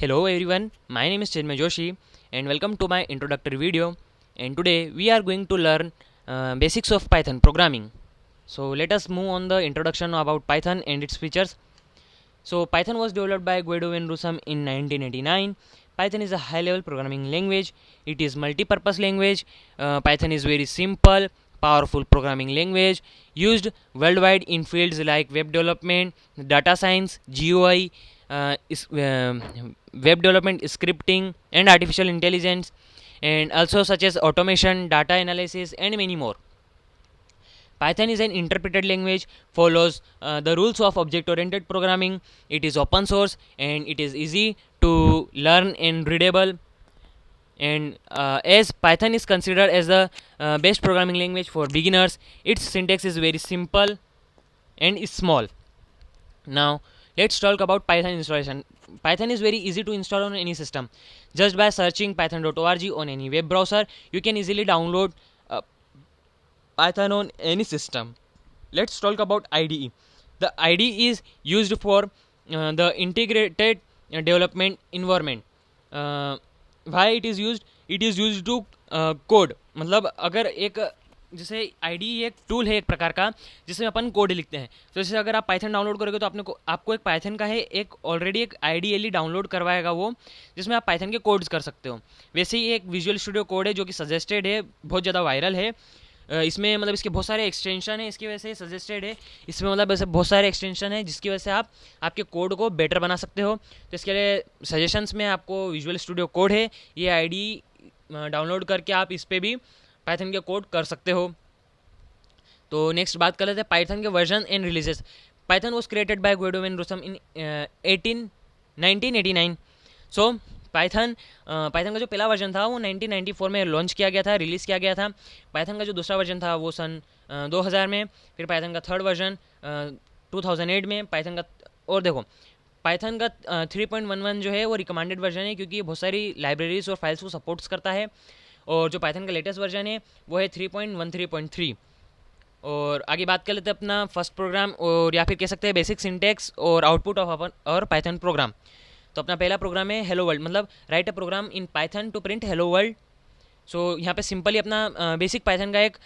Hello everyone, my name is Chinmay Joshi and welcome to my introductory video, and today we are going to learn basics of Python programming. So let us move on the introduction about Python and its features. So Python was developed by Guido van Rossum in 1989. Python is a high-level programming language. It is multi-purpose language. Python is very simple, powerful programming language used worldwide in fields like web development, data science, GUI, web development, scripting, and artificial intelligence, and also such as automation, data analysis, and many more. Python is an interpreted language, follows the rules of object-oriented programming. It is open source and it is easy to learn and readable. And as Python is considered as the best programming language for beginners, its syntax is very simple and is small. Now let's talk about Python installation. Python is very easy to install on any system. Just by searching python.org on any web browser, you can easily download Python on any system. Let's talk about IDE. The IDE is used for the integrated development environment. Why it is used? It is used to code, मतलब अगर एक जैसे ID एक tool है एक प्रकार का जिसमें अपन कोड लिखते हैं, तो जैसे अगर आप पाइथन डाउनलोड करोगे तो आपको एक पाइथन का है एक ऑलरेडी एक आईडीएलई डाउनलोड करवाएगा वो, जिसमें आप पाइथन के कोड्स कर सकते हो। वैसे ही एक विजुअल स्टूडियो कोड है जो कि सजेस्टेड है, बहुत ज़्यादा वायरल है। इसमें मतलब इसके बहुत सारे एक्सटेंशन है, इसकी वजह से सजेस्टेड है। इसमें मतलब ऐसे बहुत सारे एक्सटेंशन है जिसकी वजह से आप आपके कोड को बेटर बना सकते हो। तो इसके लिए सजेशंस में आपको विजुअल स्टूडियो कोड है, ये आईडी डाउनलोड करके आप इस पर भी पाइथन के कोड कर सकते हो। तो नेक्स्ट बात कर लेते हैं पाइथन के version and releases. Python was created by Guido van Rossum in 1989। So Python का जो पहला वर्जन था वो 1994 में लॉन्च किया गया था, रिलीज़ किया गया था। पाइथन का जो दूसरा वर्जन था वो सन 2000 में, फिर पाइथन का थर्ड वर्जन 2008 में। पाइथन का और देखो पाइथन का 3.11 जो है वो रिकमेंडेड वर्जन है, क्योंकि ये बहुत सारी लाइब्रेरीज और फाइल्स को सपोर्ट्स करता है। और जो पाइथन का लेटेस्ट वर्जन है वो है 3.13.3। और आगे बात कर लेते हैं अपना फर्स्ट प्रोग्राम, और या फिर कह सकते हैं बेसिक सिंटेक्स और आउटपुट ऑफ अपन और पाइथन प्रोग्राम। तो अपना पहला प्रोग्राम है हेलो वर्ल्ड, मतलब write a program in Python to print hello world. So यहाँ पे सिंपली अपना बेसिक पाइथन का एक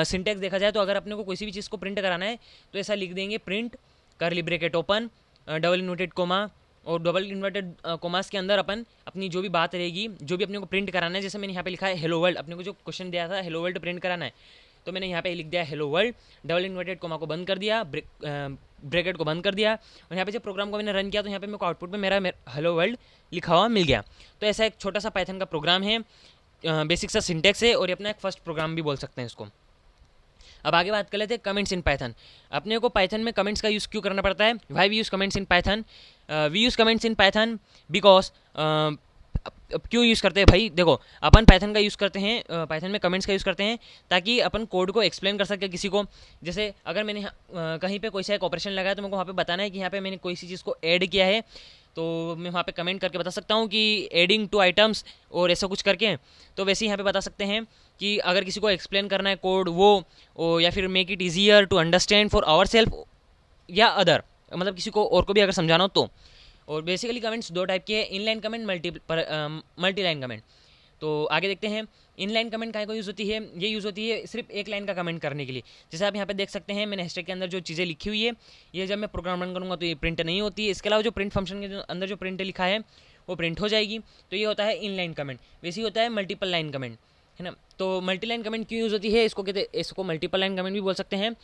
सिंटेक्स देखा जाए तो अगर अपने को किसी भी चीज़ को प्रिंट कराना है तो ऐसा लिख देंगे, प्रिंट करली bracket open double inverted coma, और डबल इन्वर्टेड कोमास के अंदर अपन अपनी जो भी बात रहेगी, जो भी अपने को प्रिंट कराना है, जैसे मैंने यहाँ पे लिखा है हेलो वर्ल्ड, अपने को जो क्वेश्चन दिया था हेलो वर्ल्ड प्रिंट कराना है, तो मैंने यहाँ पे लिख दिया hello world, double inverted coma को बंद कर दिया, ब्रैकेट को बंद कर दिया, और यहाँ पे जब प्रोग्राम को मैंने रन किया तो यहाँ पे मेरे को आउटपुट में मेरा हेलो वर्ल्ड लिखा हुआ मिल गया। तो ऐसा एक छोटा सा पाइथन का प्रोग्राम है, बेसिक सा सिंटेक्स है, और ये अपना एक फर्स्ट प्रोग्राम भी बोल सकते हैं इसको। अब आगे बात कर लेते हैं कमेंट्स इन पाइथन। अपने को पाइथन में कमेंट्स का यूज़ क्यों करना पड़ता है? Why we use comments in Python? We use comments in Python because क्यों यूज़ करते हैं भाई? देखो अपन पाइथन का यूज़ करते हैं, पाइथन में कमेंट्स का यूज़ करते हैं ताकि अपन कोड को एक्सप्लेन कर सके किसी को। जैसे अगर मैंने कहीं पे कोई सा एक ऑपरेशन लगाया तो मेरे को वहाँ पे बताना है कि यहाँ पे मैंने कोई सी चीज़ को ऐड किया है, तो मैं वहाँ पे कमेंट करके बता सकता हूँ कि एडिंग टू आइटम्स और ऐसा कुछ करके। तो वैसे ही यहाँ पे बता सकते हैं कि अगर किसी को एक्सप्लेन करना है कोड वो या फिर make it easier to understand for our self या अदर, मतलब किसी को और को भी अगर समझाना हो तो। और बेसिकली कमेंट्स दो टाइप के हैं, inline comment, multi line comment. तो आगे देखते हैं इनलाइन कमेंट काहे को यूज़ होती है। ये यूज़ होती है सिर्फ एक लाइन का कमेंट करने के लिए। जैसे आप यहाँ पे देख सकते हैं मैंने हैशटैग के अंदर जो चीज़ें लिखी हुई है, ये जब मैं प्रोग्राम रन करूँगा तो ये प्रिंट नहीं होती है। इसके अलावा जो प्रिंट फंक्शन के अंदर जो प्रिंट लिखा है वो प्रिंट हो जाएगी। तो ये होता है इनलाइन कमेंट। वैसे ही होता है मल्टीपल लाइन कमेंट, है ना। तो मल्टी लाइन कमेंट क्यों यूज़ होती है? इसको कहते हैं, इसको मल्टीपल लाइन कमेंट भी बोल सकते हैं।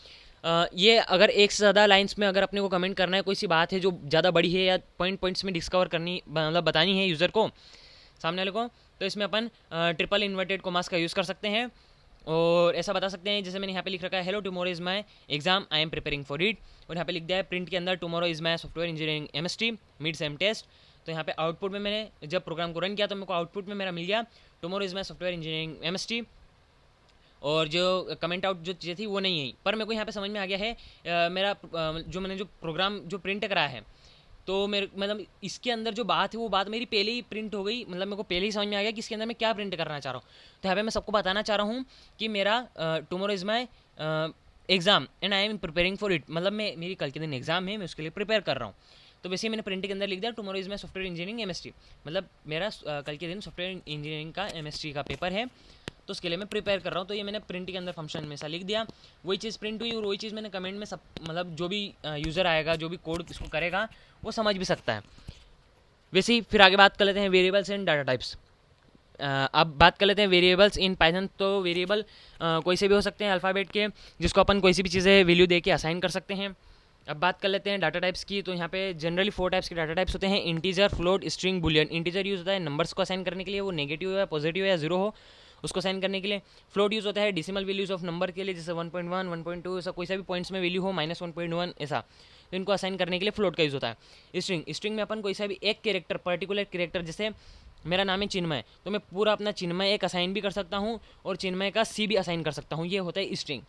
ये अगर एक से ज़्यादा लाइन्स में अगर अपने को कमेंट करना है, कोई सी बात है जो ज़्यादा बड़ी है या पॉइंट्स में डिस्कवर करनी, मतलब बतानी है यूज़र को, सामने वाले को, तो इसमें अपन ट्रिपल इन्वर्टेड कोमास का यूज़ कर सकते हैं। और ऐसा बता सकते हैं, जैसे मैंने यहाँ पे लिख रखा है hello tomorrow is my exam I am preparing for it, और यहाँ पे लिख दिया है प्रिंट के अंदर tomorrow is my software engineering MST mid sem test. तो यहाँ पे आउटपुट में मैंने जब प्रोग्राम को रन किया तो मेरे को आउटपुट में मेरा मिल गया tomorrow is my software engineering MST. और जो कमेंट आउट जो चीज़ें थी वो नहीं आई, पर मेरे को यहाँ पे समझ में आ गया है मेरा जो मैंने जो प्रोग्राम जो प्रिंट करा है, तो मेरे मतलब इसके अंदर जो बात है वो बात मेरी पहले ही प्रिंट हो गई, मतलब मेरे को पहले ही समझ में आ गया कि इसके अंदर मैं क्या प्रिंट करना चाह रहा हूँ। तो यहाँ पे मैं सबको बताना चाह रहा हूँ कि मेरा tomorrow is my exam and I am preparing for it, मतलब मेरी कल के दिन एग्ज़ाम है, मैं उसके लिए प्रिपेयर कर रहा हूँ। तो वैसे ही मैंने प्रिंट के अंदर लिख दिया tomorrow is my software engineering MST, मतलब मेरा कल के दिन सॉफ्टवेयर इंजीनियरिंग का एमएसटी का पेपर है, तो उसके लिए मैं प्रिपेयर कर रहा हूँ। तो ये मैंने प्रिंट के अंदर फंक्शन में सा लिख दिया, वही चीज़ प्रिंट हुई और वही चीज़ मैंने कमेंट में सब मतलब जो भी यूज़र आएगा, जो भी कोड इसको करेगा वो समझ भी सकता है। वैसे ही फिर आगे बात कर लेते हैं वेरिएबल्स एंड डाटा टाइप्स। अब बात कर लेते हैं वेरिएबल्स इन पाइथन। तो वेरिएबल कोई से भी हो सकते हैं अल्फ़ाबेट के, जिसको अपन कोई सी भी चीज़ें वैल्यू दे के असाइन कर सकते हैं। अब बात कर लेते हैं डाटा टाइप्स की। तो यहाँ पे जनरली 4 टाइप्स के डाटा टाइप्स होते हैं, integer, float, string, Boolean. Integer use होता है नंबर्स को असाइन करने के लिए, वो नेगेटिव हो या पॉजिटिव या जीरो हो उसको असाइन करने के लिए। फ्लोट यूज़ होता है डेसिमल वैल्यूज़ ऑफ नंबर के लिए, जैसे 1.1, 1.2 ऐसा कोई सा भी पॉइंट्स में वैल्यू हो, -1.1 ऐसा, तो इनको असाइन करने के लिए फ्लोट का यूज़ होता है। स्ट्रिंग में अपन कोई सा भी एक कैरेक्टर, पर्टिकुलर कैरेक्टर, जैसे मेरा नाम है चिन्मय, तो मैं पूरा अपना चिन्मय एक असाइन भी कर सकता हूँ और चिन्मय का सी भी असाइन कर सकता हूँ, ये होता है स्ट्रिंग।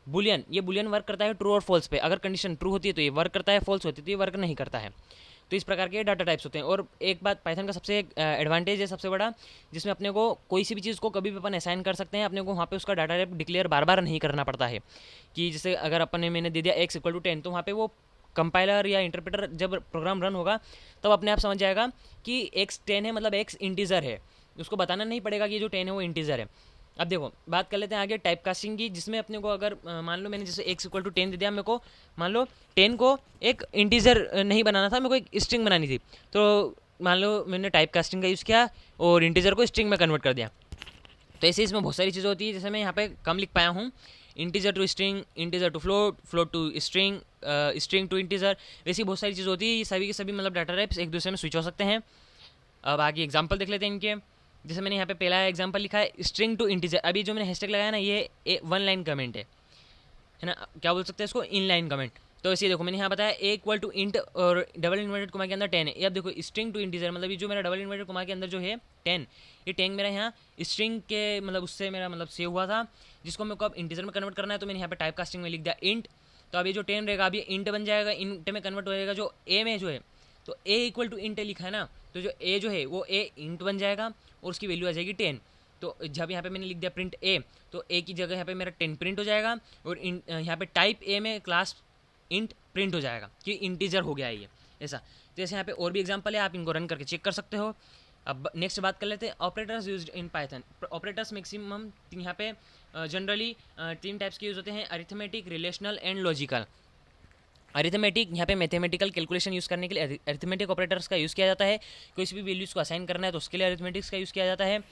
बुलियन, ये बुलियन वर्क करता है ट्रू और फॉल्स पे, अगर कंडीशन ट्रू होती है तो ये वर्क करता है, फॉल्स होती है तो ये वर्क नहीं करता है। तो इस प्रकार के डाटा टाइप्स होते हैं। और एक बात पाइथन का सबसे एडवांटेज है सबसे बड़ा, जिसमें अपने को कोई सी भी चीज़ को कभी भी अपन असाइन कर सकते हैं, अपने को वहाँ पे उसका डाटा टाइप डिक्लेयर बार बार नहीं करना पड़ता है। कि जैसे अगर अपन ने मैंने दे दिया x = 10, तो वहाँ पे वो कंपाइलर या इंटरप्रेटर जब प्रोग्राम रन होगा तब अपने आप समझ जाएगा कि x 10 है, मतलब x इंटीजर है, उसको बताना नहीं पड़ेगा कि जो 10 है वो इंटीजर है। अब देखो बात कर लेते हैं आगे टाइप कास्टिंग की, जिसमें अपने को अगर मान लो मैंने जैसे x = 10 दे दिया, मेरे को मान लो 10 को एक इंटीजर नहीं बनाना था, मेरे को एक स्ट्रिंग बनानी थी, तो मान लो मैंने टाइप कास्टिंग का यूज़ किया और इंटीजर को स्ट्रिंग में कन्वर्ट कर दिया। तो ऐसे इसमें बहुत सारी चीज़ें होती है, जैसे मैं यहाँ पे कम लिख पाया हूँ, integer to string, integer to float, float to string, string to integer, वैसी बहुत सारी चीज़ होती है। ये सभी के सभी मतलब डाटा टाइप्स एक दूसरे में स्विच हो सकते हैं। अब आगे एग्जांपल देख लेते हैं इनके। जैसे मैंने यहाँ पे पहला एग्जांपल लिखा है स्ट्रिंग टू इंटीजर, अभी जो मैंने हैशटैग लगाया ना, ये 1 लाइन कमेंट है ना, क्या बोल सकते हैं इसको, इन लाइन कमेंट। तो ऐसे देखो मैंने यहाँ बताया a = इंट और डबल इन्वर्टेड कोमा के अंदर 10 है। ये अब देखो स्ट्रिंग टू इंटीजर, मतलब ये जो मेरा डबल इन्वर्टेड कोमा के अंदर जो है 10, ये 10 मेरा यहाँ स्ट्रिंग के मतलब उससे मेरा मतलब सेव हुआ था, जिसको मेरे को अब इंटीजर में कन्वर्ट करना है। तो मैंने यहाँ पे टाइप कास्टिंग में लिख दिया इंट, तो अब ये जो 10 रहेगा अब ये इंट बन जाएगा, इंट में कन्वर्ट हो जाएगा। जो ए में जो है तो a = इंट लिखा है ना, तो जो a जो है वो a इंट बन जाएगा और उसकी वैल्यू आ जाएगी 10। तो जब यहाँ पे मैंने लिख दिया प्रिंट a, तो a की जगह यहाँ पे मेरा 10 प्रिंट हो जाएगा और यहाँ पे टाइप a में क्लास इंट प्रिंट हो जाएगा कि इंटीजर हो गया है ये, ऐसा। तो जैसे यहाँ पे और भी एग्जांपल है, आप इनको रन करके चेक कर सकते हो। अब नेक्स्ट बात कर लेते हैं operators used in Python. Operators maximum यहाँ पे जनरली 3 टाइप्स के यूज़ होते हैं, arithmetic, relational and logical. Arithmetic यहाँ पे मैथमेटिकल कैलकुलेशन यूज़ करने के लिए अरिथमेटिक ऑपरेटर्स का यूज़ किया जाता है, कोई सी भी वैल्यूज़ को असाइन करना है तो उसके लिए अरिथमेटिक्स का यूज़ किया जाता है।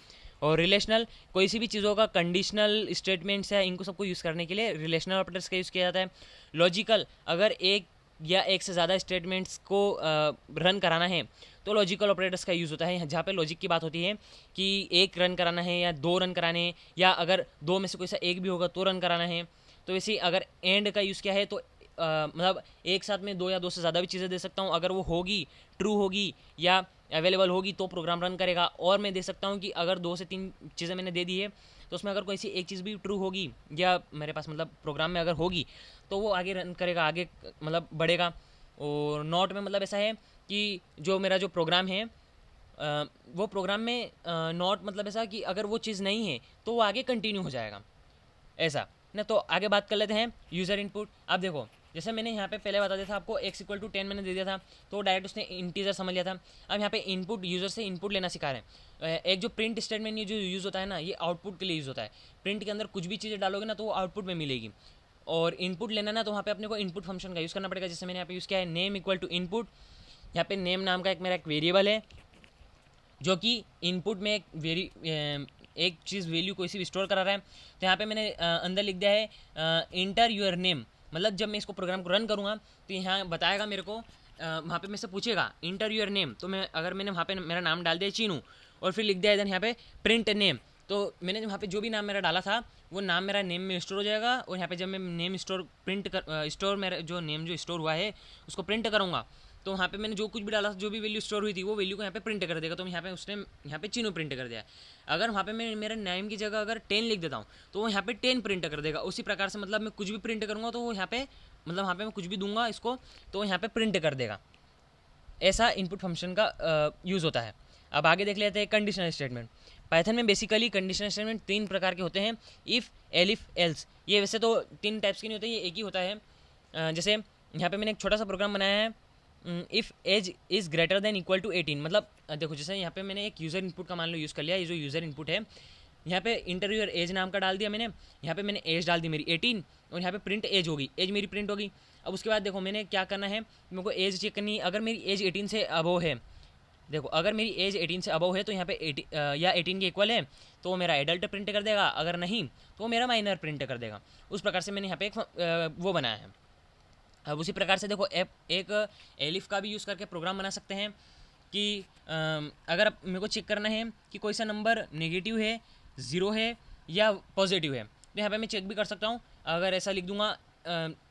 और रिलेशनल, कोई सी भी चीज़ों का कंडीशनल स्टेटमेंट्स है, इनको सबको यूज़ करने के लिए रिलेशनल ऑपरेटर्स का यूज़ किया जाता है। लॉजिकल, अगर एक या एक से ज़्यादा स्टेटमेंट्स को रन कराना है तो लॉजिकल ऑपरेटर्स का यूज़ होता है, जहाँ पे लॉजिक की बात होती है कि एक रन कराना है या 2 रन कराने हैं, या अगर 2 में से कोई सा एक भी होगा तो रन कराना है। तो वैसे अगर एंड का यूज़ किया है तो मतलब एक साथ में 2 या 2 से ज़्यादा भी चीज़ें दे सकता हूँ, अगर वो होगी, ट्रू होगी या अवेलेबल होगी तो प्रोग्राम रन करेगा। और मैं दे सकता हूँ कि अगर 2 से 3 चीज़ें मैंने दे दी है तो उसमें अगर कोई सी एक चीज़ भी ट्रू होगी या मेरे पास मतलब प्रोग्राम में अगर होगी तो वो आगे रन करेगा, आगे मतलब बढ़ेगा। और नॉट में मतलब ऐसा है कि जो मेरा जो प्रोग्राम है वो प्रोग्राम में नॉट मतलब ऐसा कि अगर वो चीज़ नहीं है तो वो आगे कंटिन्यू हो जाएगा, ऐसा ना। तो आगे बात कर लेते हैं यूज़र इनपुट। अब देखो जैसे मैंने यहाँ पे पहले बता दिया था आपको x = 10 मैंने दे दिया था, तो डायरेक्ट उसने इंटीजर समझ लिया था। अब यहाँ पे इनपुट, यूज़र से इनपुट लेना सिखा रहे हैं। एक जो प्रिंट स्टेटमेंट ये जो यूज़ होता है ना, ये आउटपुट के लिए यूज़ होता है। प्रिंट के अंदर कुछ भी चीज़ें डालोगे ना तो वो आउटपुट में मिलेगी। और इनपुट लेना ना तो वहाँ पे अपने को इनपुट फंक्शन का यूज़ करना पड़ेगा। जैसे मैंने यहाँ पे यूज़ किया है नेम = इनपुट। यहाँ पे नेम नाम का एक मेरा एक वेरिएबल है जो कि इनपुट में एक चीज़ वैल्यू कोई सी भी स्टोर करा रहा है। तो यहाँ पे मैंने अंदर लिख दिया है इंटर योर नेम, मतलब जब मैं इसको प्रोग्राम को रन करूँगा तो यहाँ बताएगा मेरे को, वहाँ पे मेरे से पूछेगा इंटर योर नेम। तो मैं अगर मैंने वहाँ पे मेरा नाम डाल दिया चीनू और फिर लिख दिया इधर यहाँ पे प्रिंट नेम, तो मैंने वहाँ पे जो भी नाम मेरा डाला था वो नाम मेरा नेम में स्टोर हो जाएगा। और यहाँ पे जब मैं नेम स्टोर मेरा जो नेम जो स्टोर हुआ है उसको प्रिंट करूँगा तो वहाँ पे मैंने जो कुछ भी डाला था, जो भी वैल्यू स्टोर हुई थी वो वैल्यू को यहाँ पे प्रिंट कर देगा। तो यहाँ पे उसने यहाँ पे चीनू प्रिंट कर दिया। अगर वहाँ पे मैं मेरे नेम की जगह अगर 10 लिख देता हूँ तो वो यहाँ पे 10 प्रिंट कर देगा। उसी प्रकार से मतलब मैं कुछ भी प्रिंट करूँगा तो वो यहाँ पे मतलब वहाँ पे मैं कुछ भी दूंगा इसको तो वो यहाँ पे प्रिंट कर देगा। ऐसा इनपुट फंक्शन का यूज़ होता है। अब आगे देख लेते हैं कंडीशनल स्टेटमेंट। पाइथन में बेसिकली कंडीशनल स्टेटमेंट 3 प्रकार के होते हैं, इफ़, एलिफ, एल्स। ये वैसे तो 3 टाइप्स के नहीं होते, ये एक ही होता है। जैसे यहाँ पे मैंने एक छोटा सा प्रोग्राम बनाया है if age is greater than equal to 18, मतलब देखो जैसे यहाँ पे मैंने एक यूज़र इनपुट का मान लो यूज़ कर लिया, ये जो यूज़र इनपुट है यहाँ पे इंटर योर एज नाम का डाल दिया मैंने, यहाँ पे मैंने एज डाल दी मेरी 18 और यहाँ पे प्रिंट एज होगी, एज मेरी प्रिंट होगी। अब उसके बाद देखो मैंने क्या करना है, मेरे को एज चेक करनी है। अगर मेरी एज 18 से अबव है, देखो अगर मेरी एज 18 से अबव है तो यहाँ पे 18 या 18 के इक्वल है तो वो मेरा एडल्ट प्रिंट कर देगा, अगर नहीं तो वो मेरा माइनर प्रिंट कर देगा। उस प्रकार से मैंने यहाँ पे एक वो बनाया है। अब उसी प्रकार से देखो एक एलिफ का भी यूज़ करके प्रोग्राम बना सकते हैं कि अगर मेरे को चेक करना है कि कोई सा नंबर नेगेटिव है, ज़ीरो है या पॉजिटिव है, तो यहाँ पे मैं चेक भी कर सकता हूँ। अगर ऐसा लिख दूंगा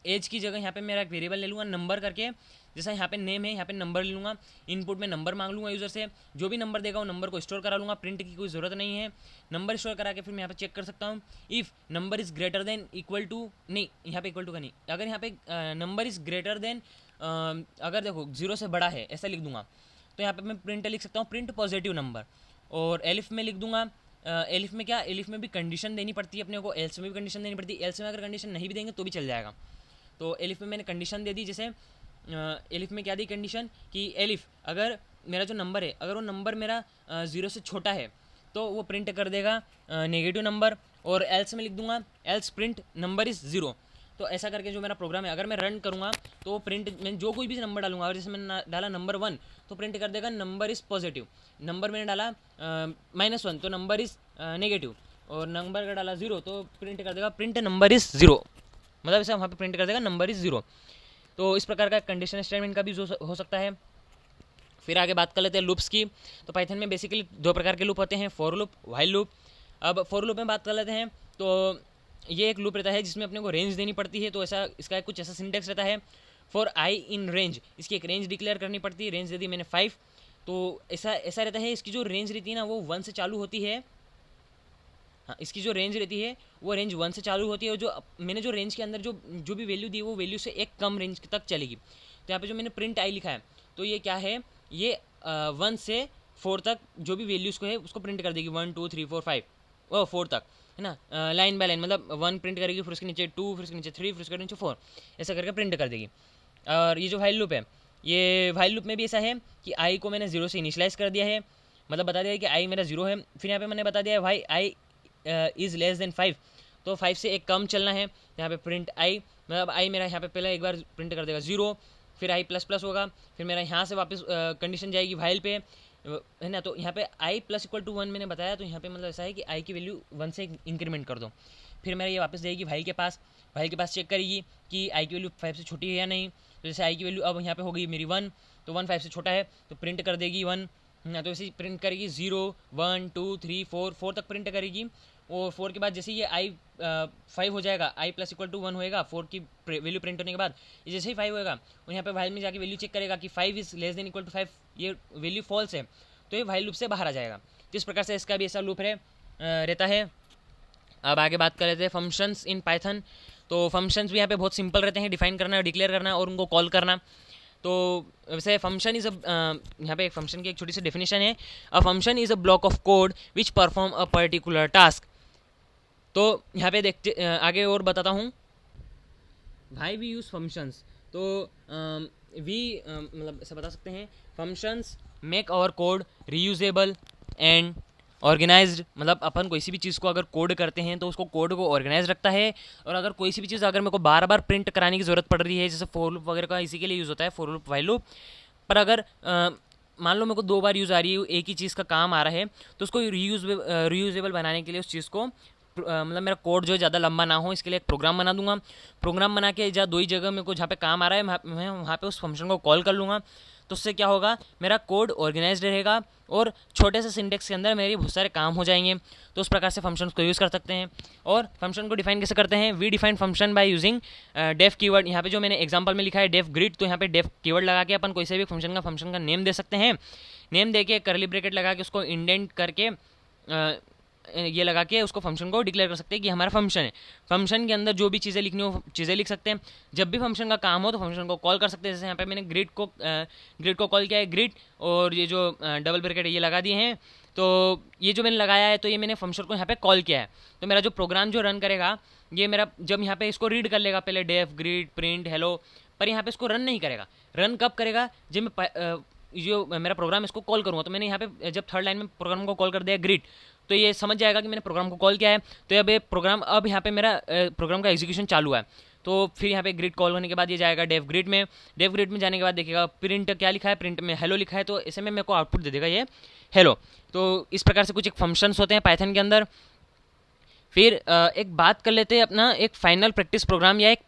एज की जगह यहाँ पे मेरा एक वेरिएबल ले लूँगा नंबर करके, जैसा यहाँ पे नेम है यहाँ पे नंबर ले लूँगा, इनपुट में नंबर मांग लूँगा यूज़र से, जो भी नंबर देगा वो नंबर को स्टोर करा लूँगा, प्रिंट की कोई ज़रूरत नहीं है। नंबर स्टोर करा के फिर मैं यहाँ पे चेक कर सकता हूँ if number is greater than equal to, नहीं यहाँ पे इक्वल टू का नहीं, अगर यहाँ पे नंबर इज़ ग्रेटर देन, अगर देखो जीरो से बड़ा है ऐसा लिख दूंगा तो यहाँ पे मैं प्रिंट लिख सकता हूँ प्रिंट पॉजिटिव नंबर। और एलिफ में लिख दूंगा, एलिफ में क्या, एलिफ में भी कंडीशन देनी पड़ती है अपने को, एल्स में भी कंडीशन देनी पड़ती है। एल्स में अगर कंडीशन नहीं भी देंगे तो भी चल जाएगा। तो एलिफ में मैंने कंडीशन दे दी, जैसे एलिफ में क्या दी कंडीशन कि एलिफ अगर मेरा जो नंबर है अगर वो नंबर मेरा 0 से छोटा है तो वो प्रिंट कर देगा नेगेटिव नंबर। और एल्स में लिख दूंगा एल्स प्रिंट नंबर इज़ 0। तो ऐसा करके जो मेरा प्रोग्राम है अगर मैं रन करूँगा तो वो प्रिंट, मैं जो कोई भी नंबर डालूंगा, अगर जैसे मैंने डाला नंबर 1 तो प्रिंट कर देगा नंबर इज़ पॉजिटिव, नंबर मैंने डाला -1 तो नंबर इज़ नेगेटिव, और नंबर का डाला 0 तो प्रिंट कर देगा प्रिंट नंबर इज़ 0, मतलब ऐसा वहाँ पे प्रिंट कर देगा नंबर इज़ 0। तो इस प्रकार का कंडीशन स्टेटमेंट का भी हो सकता है। फिर आगे बात कर लेते हैं लूप्स की। तो पाइथन में बेसिकली दो प्रकार के लूप होते हैं, फॉर लूप, व्हाइल लूप। अब फॉर लूप में बात कर लेते हैं तो ये एक लूप रहता है जिसमें अपने को रेंज देनी पड़ती है। तो ऐसा इसका कुछ ऐसा सिंटेक्स रहता है, फॉर आई इन रेंज, इसकी एक रेंज डिक्लेयर करनी पड़ती है। रेंज दे दी मैंने 5। तो ऐसा ऐसा रहता है, इसकी जो रेंज रहती है ना वो 1 से चालू होती है। हाँ, इसकी जो रेंज रहती है वो रेंज 1 से चालू होती है, और जो मैंने जो रेंज के अंदर जो भी वैल्यू दी है वो वैल्यू से एक कम रेंज तक चलेगी। तो यहाँ पे जो मैंने प्रिंट आई लिखा है तो ये क्या है, ये 1 से 4 तक जो भी वैल्यूज़ को है उसको प्रिंट कर देगी, 1 2 3 4 5 और 4 तक, है ना, लाइन बाय लाइन, मतलब 1 प्रिंट करेगी, फिर उसके नीचे 2, फिर उसके नीचे 3, फिर उसके नीचे 4, ऐसा करके प्रिंट कर देगी। और ये जो व्हाइल लूप है, ये व्हाइल लूप में भी ऐसा है कि आई को मैंने 0 से इनिशलाइज कर दिया है, मतलब बता दिया है कि आई मेरा 0 है। फिर यहाँ पे मैंने बता दिया है भाई आई इज़ लेस देन 5, तो 5 से एक कम चलना है। यहाँ पे प्रिंट आई, मतलब आई मेरा यहाँ पे पहले एक बार प्रिंट कर देगा 0, फिर आई प्लस प्लस होगा, फिर मेरा यहाँ से वापस कंडीशन जाएगी व्हाइल पे, है ना। तो यहाँ पे आई प्लस इक्वल टू 1 मैंने बताया, तो यहाँ पे मतलब ऐसा है कि आई की वैल्यू 1 से इंक्रीमेंट कर दो। फिर मेरा ये वापस जाएगी व्हाइल के पास, व्हाइल के पास चेक करेगी कि आई की वैल्यू 5 से छोटी है या नहीं। तो जैसे आई की वैल्यू अब यहाँ पे हो गई मेरी 1, तो 1 5 से छोटा है तो प्रिंट कर देगी 1, तो ऐसे प्रिंट करेगी 0 1 2 3 4 तक प्रिंट करेगी। और 4 के बाद जैसे ये आई 5 हो जाएगा, आई प्लस इक्वल टू 1 होएगा 4 की वैल्यू प्रिंट होने के बाद, ये जैसे ही 5 होएगा और यहाँ पे व्हाइल में जाके वैल्यू चेक करेगा कि 5 is less than equal to 5, ये वैल्यू फॉल्स है तो ये व्हाइल लूप से बाहर आ जाएगा। तो इस प्रकार से इसका भी ऐसा लूप रहता है। अब आगे बात कर लेते हैं फंक्शंस इन पाइथन। तो फंक्शंस भी यहाँ पे बहुत सिंपल रहते हैं, डिफाइन करना, डिक्लेयर करना और उनको कॉल करना। तो वैसे फंक्शन इज़ यहाँ पे एक फंक्शन की एक छोटी सी डेफिनेशन है, a function is a block of code which perform a particular task. तो यहाँ पे देखते आगे और बताता हूँ भाई वी यूज़ फंक्शंस। तो वी मतलब ऐसा बता सकते हैं, functions make our code reusable and organised, मतलब अपन कोई सी भी चीज़ को अगर कोड करते हैं तो उसको कोड को ऑर्गेनाइज रखता है। और अगर कोई सी भी चीज़ अगर मेरे को बार बार प्रिंट कराने की ज़रूरत पड़ रही है, जैसे फॉर लूप वगैरह का इसी के लिए यूज़ होता है, फॉर लूप व्हाइल लूप, पर अगर मान लो मेरे को 2 बार यूज़ आ रही है, एक ही चीज़ का काम आ रहा है, तो उसको रीयूजेबल बनाने के लिए उस चीज़ को मतलब मेरा कोड जो है ज़्यादा लंबा ना हो इसके लिए एक प्रोग्राम बना दूंगा। प्रोग्राम बना के जहाँ 2 ही जगह मेरे को जहाँ पे काम आ रहा है मैं वहाँ पे उस फंक्शन को कॉल कर लूँगा। तो उससे क्या होगा, मेरा कोड ऑर्गेनाइज्ड रहेगा और छोटे से सिंटेक्स के अंदर मेरे बहुत सारे काम हो जाएंगे। तो उस प्रकार से फंक्शन को यूज़ कर सकते हैं। और फंक्शन को डिफाइन कैसे करते हैं, we define function by using def keyword. यहाँ पे जो मैंने एग्जांपल में लिखा है डेफ ग्रिड, तो यहाँ पे डेफ कीवर्ड लगा के अपन कोई से भी फंक्शन का नेम दे सकते हैं। नेम दे के करली ब्रैकेट लगा के उसको इंडेंट करके ये लगा के उसको फंक्शन को डिक्लेयर कर सकते हैं कि हमारा फंक्शन है। फंक्शन के अंदर जो भी चीज़ें लिखनी हो चीज़ें लिख सकते हैं। जब भी फंक्शन का काम हो तो फंक्शन को कॉल कर सकते हैं। जैसे यहाँ पे मैंने ग्रिड को कॉल किया है, ग्रिड और ये जो डबल ब्रैकेट ये लगा दिए हैं। तो ये जो मैंने लगाया है तो ये मैंने फंक्शन को यहाँ पे कॉल किया है। तो मेरा जो प्रोग्राम जो रन करेगा ये मेरा जब यहाँ पे इसको रीड कर लेगा, पहले डेफ ग्रिड प्रिंट हेलो, पर यहाँ पे इसको रन नहीं करेगा। रन कब करेगा, जब मैं जो मेरा प्रोग्राम इसको कॉल करूँगा। तो मैंने यहाँ पे जब थर्ड लाइन में प्रोग्राम को कॉल कर दिया ग्रीट, तो ये समझ जाएगा कि मैंने प्रोग्राम को कॉल किया है। तो अब ये प्रोग्राम, अब यहाँ पे मेरा प्रोग्राम का एग्जीक्यूशन चालू है। तो फिर यहाँ पे ग्रिड कॉल होने के बाद ये जाएगा डेव ग्रिड में। डेव ग्रिड में जाने के बाद देखिएगा प्रिंट क्या लिखा है, प्रिंट में हेलो लिखा है, तो ऐसे में मेरे को आउटपुट दे देगा ये हेलो। तो इस प्रकार से कुछ एक फंक्शंस होते हैं पाइथन के अंदर। फिर एक बात कर लेते हैं अपना एक फाइनल प्रैक्टिस प्रोग्राम या एक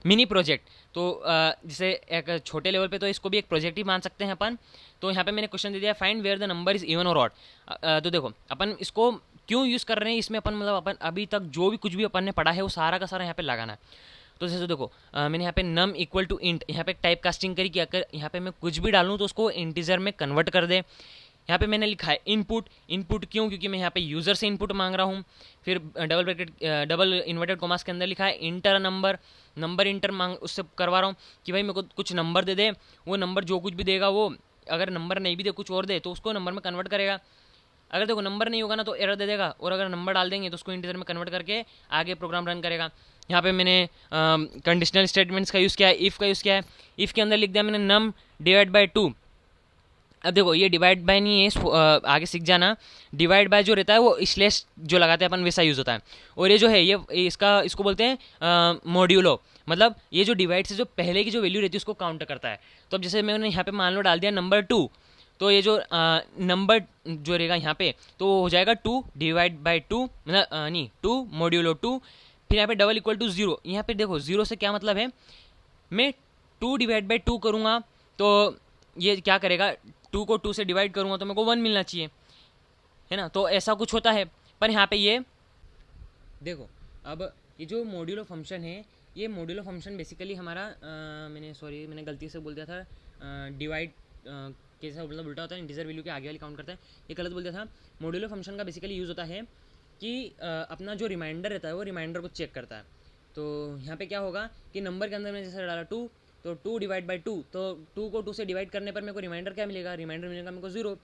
मिनी प्रोजेक्ट। तो जैसे एक छोटे लेवल पे तो इसको भी एक प्रोजेक्ट ही मान सकते हैं अपन। तो यहाँ पे मैंने क्वेश्चन दे दिया find where the number is even और ऑड। तो देखो अपन इसको क्यों यूज़ कर रहे हैं, इसमें अपन मतलब अपन अभी तक जो भी कुछ भी अपन ने पढ़ा है वो सारा का सारा यहाँ पे लगाना है। तो जैसे देखो मैंने यहाँ पे नम इक्वल टू इंट, यहाँ पे टाइप कास्टिंग करी कि अगर यहाँ पे मैं कुछ भी डालूँ तो उसको इंटीजर में कन्वर्ट कर दे। यहाँ पे मैंने लिखा है इनपुट, इनपुट क्यों, क्योंकि मैं यहाँ पे यूज़र से इनपुट मांग रहा हूँ। फिर double bracket double inverted commas के अंदर लिखा है इंटर नंबर, नंबर इंटर मांग उससे करवा रहा हूँ कि भाई मेरे को कुछ नंबर दे दे। वो नंबर जो कुछ भी देगा वो, अगर नंबर नहीं भी दे कुछ और दे तो उसको नंबर में कन्वर्ट करेगा। अगर देखो नंबर नहीं होगा ना तो एरर दे देगा, और अगर नंबर डाल देंगे तो उसको इंटीजर में कन्वर्ट करके आगे प्रोग्राम रन करेगा। यहाँ पे मैंने कंडीशनल स्टेटमेंट्स का यूज़ किया है, इफ़ का यूज़ किया है। इफ़ के अंदर लिख दिया मैंने नम डिवाइड बाई 2। अब देखो ये डिवाइड बाय नहीं है, आगे सीख जाना। डिवाइड बाय जो रहता है वो स्लैश जो लगाते हैं अपन वैसा यूज़ होता है। और ये जो है ये इसको बोलते हैं मॉड्यूलो, मतलब ये जो डिवाइड से जो पहले की जो वैल्यू रहती है उसको काउंट करता है। तो अब जैसे मैंने यहाँ पे मान लो डाल दिया नंबर 2, तो ये जो नंबर जो रहेगा यहाँ पे तो वो हो जाएगा 2 डिवाइड बाई 2, मतलब नहीं 2 मॉड्यूलो 2। फिर यहाँ पे डबल इक्वल टू 0। यहाँ पे देखो 0 से क्या मतलब है, मैं 2 डिवाइड बाई 2 करूँगा तो ये क्या करेगा, 2 को 2 से डिवाइड करूँगा तो मेरे को 1 मिलना चाहिए, है ना। तो ऐसा कुछ होता है। पर यहाँ पे ये देखो अब ये जो मॉड्यूलो फंक्शन है, ये मॉड्यूलो फंक्शन बेसिकली हमारा मैंने गलती से बोल दिया था डिवाइड कैसा मतलब उल्टा होता है, इंटीजर वैल्यू के आगे वाली काउंट करता है, ये गलत बोल दिया था। मॉड्यूलो फंक्शन का बेसिकली यूज़ होता है कि अपना जो रिमाइंडर रहता है वो रिमाइंडर को चेक करता है। तो यहाँ पे क्या होगा कि नंबर के अंदर मैंने जैसे डाला 2, तो 2 डिवाइड बाई 2, तो 2 को 2 से डिवाइड करने पर मेरे को रिमाइंडर क्या मिलेगा, रिमाइंडर मिलेगा मेरे को 0।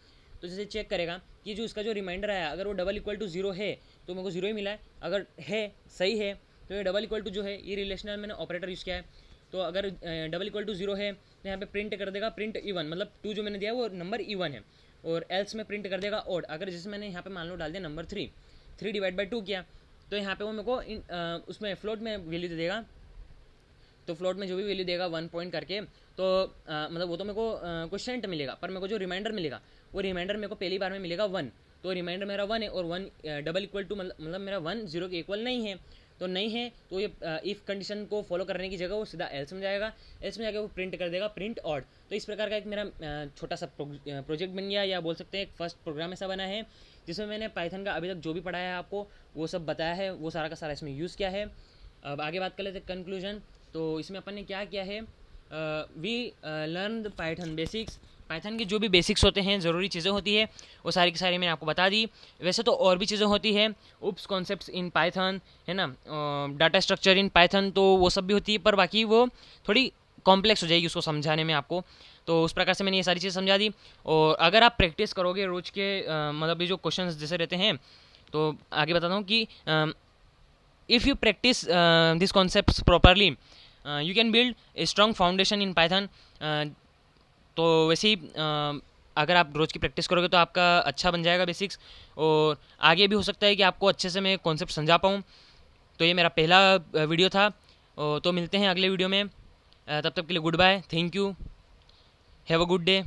तो जैसे चेक करेगा कि जो इसका जो रिमाइंडर आया अगर वो डबल इक्वल टू 0 है तो मेरे को 0 ही मिला है, अगर है सही है तो ये डबल इक्वल टू जो है ये रिलेशनल मैंने ऑपरेटर यूज़ किया है। तो अगर डबल इक्वल टू 0 है तो यहाँ पे प्रिंट कर देगा प्रिंट इवन, मतलब 2 जो मैंने दिया वो नंबर इवन है। और एल्स में प्रिंट कर देगा ऑड। अगर जैसे मैंने यहाँ पे मान लो डाल दिया नंबर 3 डिवाइड बाई 2 किया तो यहाँ पे वो मेरे को उसमें फ्लोट में वैल्यू दे देगा। तो फ्लोट में जो भी वैल्यू देगा 1 पॉइंट करके, तो मतलब वो तो मेरे को क्वेश्चन मिलेगा, पर मेरे को जो रिमाइंडर मिलेगा वो रिमाइंडर मेरे को पहली बार में मिलेगा 1। तो रिमाइंडर मेरा 1 है और 1 डबल इक्वल टू मतलब मेरा 1 0 के इक्वल नहीं है। तो नहीं है तो ये इफ़ कंडीशन को फॉलो करने की जगह वो सीधा एल्स में जाएगा, एल्स में जाके वो प्रिंट कर देगा प्रिंट ऑड। तो इस प्रकार का एक मेरा छोटा सा प्रोजेक्ट बन गया, या बोल सकते हैं एक फर्स्ट प्रोग्राम ऐसा बना है जिसमें मैंने पाइथन का अभी तक जो भी पढ़ाया है आपको वो सब बताया है, वो सारा का सारा इसमें यूज़ किया है। अब आगे बात कर लेते हैं कंक्लूजन। तो इसमें अपन ने क्या किया है, we learn the Python basics. Python के जो भी बेसिक्स होते हैं, ज़रूरी चीज़ें होती है वो सारी की सारी मैंने आपको बता दी। वैसे तो और भी चीज़ें होती है, उप्स कॉन्सेप्ट्स इन पाइथन, है ना, डाटा स्ट्रक्चर इन पाइथन, तो वो सब भी होती है, पर बाकी वो थोड़ी कॉम्प्लेक्स हो जाएगी उसको समझाने में आपको। तो उस प्रकार से मैंने ये सारी चीज़ें समझा दी। और अगर आप प्रैक्टिस करोगे रोज़ के मतलब ये जो क्वेश्चन जैसे रहते हैं, तो आगे बताता हूँ कि if you practice this concepts properly you can build a strong foundation in Python. तो वैसे ही अगर आप रोज़ की प्रैक्टिस करोगे तो आपका अच्छा बन जाएगा बेसिक्स, और आगे भी हो सकता है कि आपको अच्छे से मैं कॉन्सेप्ट समझा पाऊँ। तो ये मेरा पहला वीडियो था, तो मिलते हैं अगले वीडियो में। तब तक के लिए goodbye, thank you, have a good day.